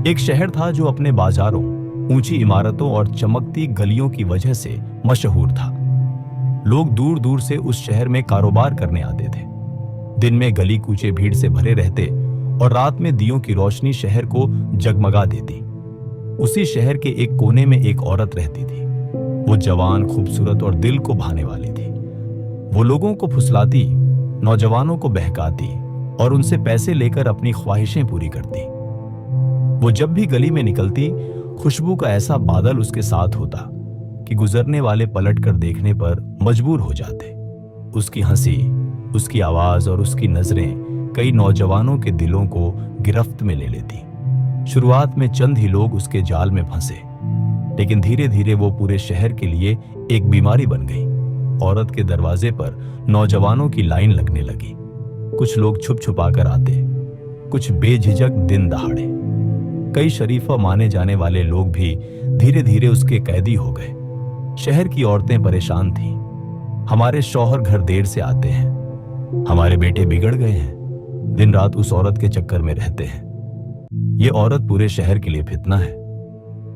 एक शहर था जो अपने बाजारों, ऊंची इमारतों और चमकती गलियों की वजह से मशहूर था। लोग दूर दूर से उस शहर में कारोबार करने आते थे। दिन में गली कूचे भीड़ से भरे रहते और रात में दियों की रोशनी शहर को जगमगा देती। उसी शहर के एक कोने में एक औरत रहती थी। वो जवान, खूबसूरत और दिल को भाने वाली थी। वो लोगों को फुसलाती, नौजवानों को बहकाती और उनसे पैसे लेकर अपनी ख्वाहिशें पूरी करती। वो जब भी गली में निकलती, खुशबू का ऐसा बादल उसके साथ होता कि गुजरने वाले पलटकर देखने पर मजबूर हो जाते। उसकी हंसी, उसकी आवाज और उसकी नजरें कई नौजवानों के दिलों को गिरफ्त में ले लेती। शुरुआत में चंद ही लोग उसके जाल में फंसे, लेकिन धीरे धीरे वो पूरे शहर के लिए एक बीमारी बन गई। औरत के दरवाजे पर नौजवानों की लाइन लगने लगी। कुछ लोग छुप छुपा कर आते, कुछ बेझिझक दिन दहाड़े। कई शरीफा माने जाने वाले लोग भी धीरे धीरे उसके कैदी हो गए। शहर की औरतें परेशान थीं। हमारे शौहर घर देर से आते हैं, हमारे बेटे बिगड़ गए हैं, दिन रात उस औरत के चक्कर में रहते हैं। ये औरत पूरे शहर के लिए फितना है।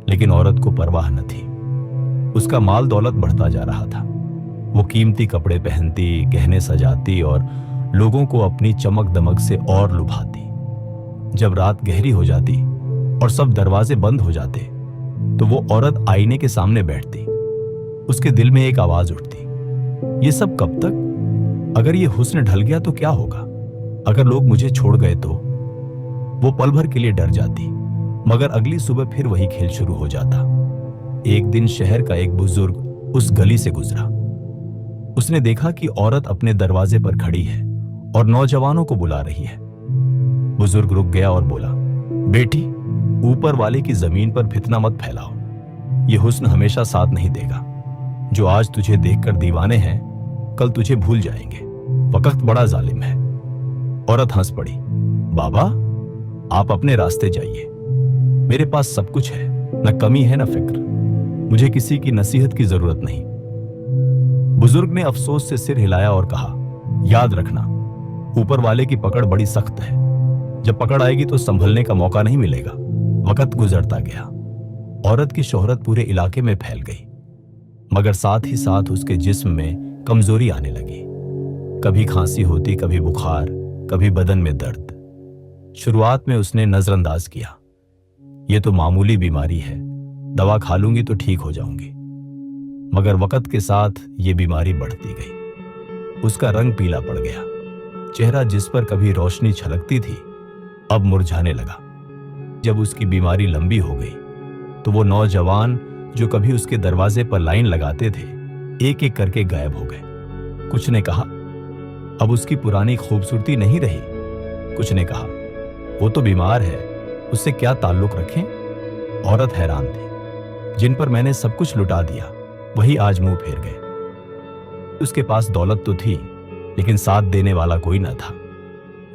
लेकिन औरत को परवाह न थी। उसका माल दौलत बढ़ता जा रहा था। वो कीमती कपड़े पहनती, गहने सजाती और लोगों को अपनी चमक दमक से और लुभाती। जब रात गहरी हो जाती और सब दरवाजे बंद हो जाते, तो वो औरत आईने के सामने बैठती। उसके दिल में एक आवाज उठती, ये सब कब तक? अगर ये हुस्न ढल गया तो क्या होगा? अगर लोग मुझे छोड़ गए तो? वो पल भर के लिए डर जाती, मगर अगली सुबह फिर वही खेल शुरू हो जाता। एक दिन शहर का एक बुजुर्ग उस गली से गुजरा। उसने देखा कि औरत अपने दरवाजे पर खड़ी है और नौजवानों को बुला रही है। बुजुर्ग रुक गया और बोला, बेटी, ऊपर वाले की जमीन पर फितना मत फैलाओ। ये हुस्न हमेशा साथ नहीं देगा। जो आज तुझे देखकर दीवाने हैं, कल तुझे भूल जाएंगे। वक्त बड़ा जालिम है। औरत हंस पड़ी, बाबा, आप अपने रास्ते जाइए। मेरे पास सब कुछ है, न कमी है न फिक्र। मुझे किसी की नसीहत की जरूरत नहीं। बुजुर्ग ने अफसोस से सिर हिलाया और कहा, याद रखना, ऊपर वाले की पकड़ बड़ी सख्त है। जब पकड़ आएगी तो संभलने का मौका नहीं मिलेगा। वक्त गुजरता गया। औरत की शोहरत पूरे इलाके में फैल गई, मगर साथ ही साथ उसके जिस्म में कमजोरी आने लगी। कभी खांसी होती, कभी बुखार, कभी बदन में दर्द। शुरुआत में उसने नजरअंदाज किया, यह तो मामूली बीमारी है, दवा खा लूंगी तो ठीक हो जाऊंगी। मगर वक्त के साथ ये बीमारी बढ़ती गई। उसका रंग पीला पड़ गया। चेहरा जिस पर कभी रोशनी छलकती थी, अब मुरझाने लगा। जब उसकी बीमारी लंबी हो गई, तो वो नौजवान जो कभी उसके दरवाजे पर लाइन लगाते थे, एक एक करके गायब हो गए। कुछ ने कहा, अब उसकी पुरानी खूबसूरती नहीं रही। कुछ ने कहा, वो तो बीमार है, उससे क्या ताल्लुक रखें। औरत हैरान थी। जिन पर मैंने सब कुछ लुटा दिया, वही आज मुंह फेर गए। उसके पास दौलत तो थी, लेकिन साथ देने वाला कोई न था।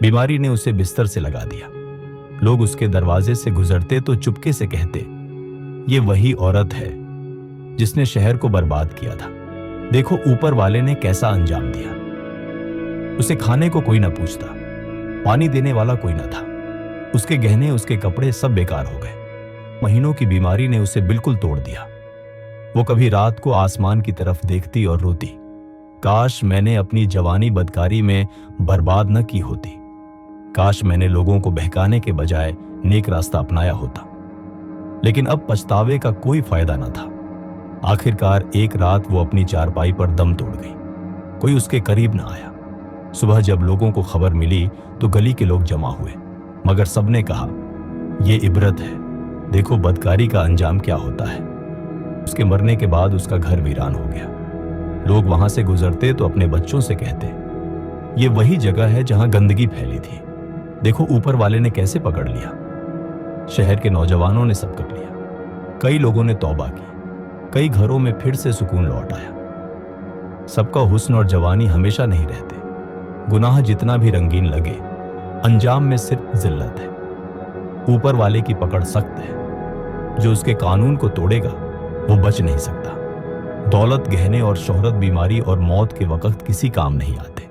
बीमारी ने उसे बिस्तर से लगा दिया। लोग उसके दरवाजे से गुजरते तो चुपके से कहते, ये वही औरत है जिसने शहर को बर्बाद किया था। देखो ऊपर वाले ने कैसा अंजाम दिया। उसे खाने को कोई न पूछता, पानी देने वाला कोई न था। उसके गहने, उसके कपड़े सब बेकार हो गए। महीनों की बीमारी ने उसे बिल्कुल तोड़ दिया। वो कभी रात को आसमान की तरफ देखती और रोती, काश मैंने अपनी जवानी बदकारी में बर्बाद न की होती। काश मैंने लोगों को बहकाने के बजाय नेक रास्ता अपनाया होता। लेकिन अब पछतावे का कोई फायदा न था। आखिरकार एक रात वो अपनी चारपाई पर दम तोड़ गई। कोई उसके करीब न आया। सुबह जब लोगों को खबर मिली तो गली के लोग जमा हुए, मगर सबने कहा, यह इबरत है, देखो बदकारी का अंजाम क्या होता है। उसके मरने के बाद उसका घर वीरान हो गया। लोग वहां से गुजरते तो अपने बच्चों से कहते, ये वही जगह है जहां गंदगी फैली थी। देखो ऊपर वाले ने कैसे पकड़ लिया। शहर के नौजवानों ने सब कर लिया। कई लोगों ने तौबा की। कई घरों में फिर से सुकून लौट आया। सबका हुस्न और जवानी हमेशा नहीं रहते। गुनाह जितना भी रंगीन लगे, अंजाम में सिर्फ जिल्लत है। ऊपर वाले की पकड़ सख्त है। जो उसके कानून को तोड़ेगा वो बच नहीं सकता। दौलत, गहने और शोहरत बीमारी और मौत के वक्त किसी काम नहीं आते।